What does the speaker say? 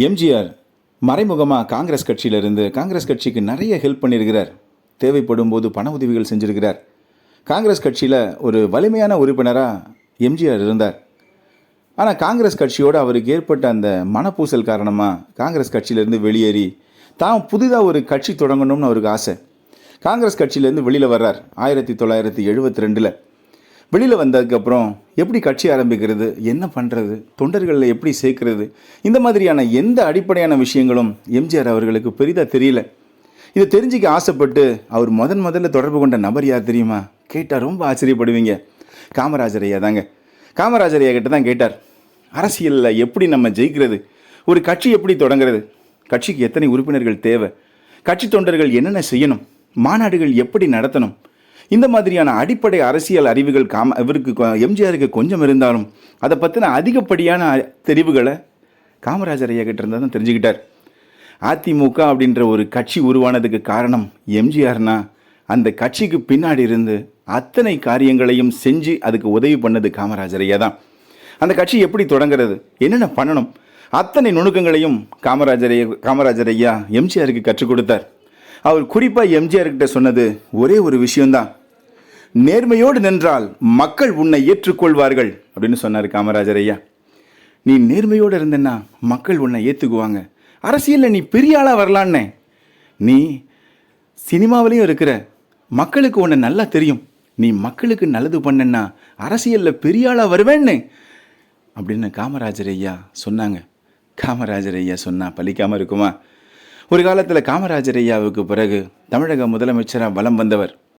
எம்ஜிஆர் மறைமுகமாக காங்கிரஸ் கட்சியிலிருந்து காங்கிரஸ் கட்சிக்கு நிறைய ஹெல்ப் பண்ணியிருக்கிறார். தேவைப்படும் போது பண உதவிகள் செஞ்சுருக்கிறார். காங்கிரஸ் கட்சியில் ஒரு வலிமையான உறுப்பினராக எம்ஜிஆர் இருந்தார். ஆனால் காங்கிரஸ் கட்சியோடு அவருக்கு ஏற்பட்ட அந்த மனப்பூசல் காரணமாக காங்கிரஸ் கட்சியிலேருந்து வெளியேறி தான் புதிதாக ஒரு கட்சி தொடங்கணும்னு அவருக்கு ஆசை. காங்கிரஸ் கட்சியிலேருந்து வெளியில் வர்றார் 1972. வெளியில் வந்ததுக்கப்புறம் எப்படி கட்சி ஆரம்பிக்கிறது, என்ன பண்ணுறது, தொண்டர்களில் எப்படி சேர்க்கறது, இந்த மாதிரியான எந்த அடிப்படையான விஷயங்களும் எம்ஜிஆர் அவர்களுக்கு பெரிதாக தெரியல. இதை தெரிஞ்சிக்க ஆசைப்பட்டு அவர் முதல்ல தொடர்பு கொண்ட நபர் யார் தெரியுமா? கேட்டால் ரொம்ப ஆச்சரியப்படுவீங்க. காமராஜர் ஐயா தாங்க. காமராஜர் ஐயா கிட்ட தான் கேட்டார், அரசியலில் எப்படி நம்ம ஜெயிக்கிறது, ஒரு கட்சி எப்படி தொடங்கிறது, கட்சிக்கு எத்தனை உறுப்பினர்கள் தேவை, கட்சி தொண்டர்கள் என்னென்ன செய்யணும், மாநாடுகள் எப்படி நடத்தணும், இந்த மாதிரியான அடிப்படை அரசியல் அறிவுகள் இவருக்கு எம்ஜிஆருக்கு கொஞ்சம் இருந்தாலும் அதை பற்றின அதிகப்படியான தெரிவுகளை காமராஜர் ஐயா கிட்ட இருந்தால் தான் தெரிஞ்சுக்கிட்டார். அதிமுக அப்படின்ற ஒரு கட்சி உருவானதுக்கு காரணம் எம்ஜிஆர்னா அந்த கட்சிக்கு பின்னாடி இருந்து அத்தனை காரியங்களையும் செஞ்சு அதுக்கு உதவி பண்ணது காமராஜர் ஐயா தான். அந்த கட்சி எப்படி தொடங்கிறது, என்னென்ன பண்ணணும், அத்தனை நுணுக்கங்களையும் காமராஜர் ஐயா எம்ஜிஆருக்கு கற்றுக் கொடுத்தார். அவர் குறிப்பாக எம்ஜிஆர்கிட்ட சொன்னது ஒரே ஒரு விஷயம்தான், நேர்மையோடு நின்றால் மக்கள் உன்னை ஏற்றுக்கொள்வார்கள் அப்படின்னு சொன்னார் காமராஜர் ஐயா. நீ நேர்மையோடு இருந்தேன்னா மக்கள் உன்னை ஏற்றுக்குவாங்க. அரசியலில் நீ பெரிய ஆளாக வரலான்னே, நீ சினிமாவிலையும் இருக்கிற, மக்களுக்கு உன்னை நல்லா தெரியும், நீ மக்களுக்கு நல்லது பண்ணனா அரசியலில் பெரிய ஆளாக வருவேன்னு அப்படின்னு காமராஜர் ஐயா சொன்னாங்க. காமராஜர் ஐயா சொன்னால் பலிக்காமல் இருக்குமா? ஒரு காலத்தில் காமராஜர் ஐயாவுக்கு பிறகு தமிழக முதலமைச்சராக வலம் வந்தவர்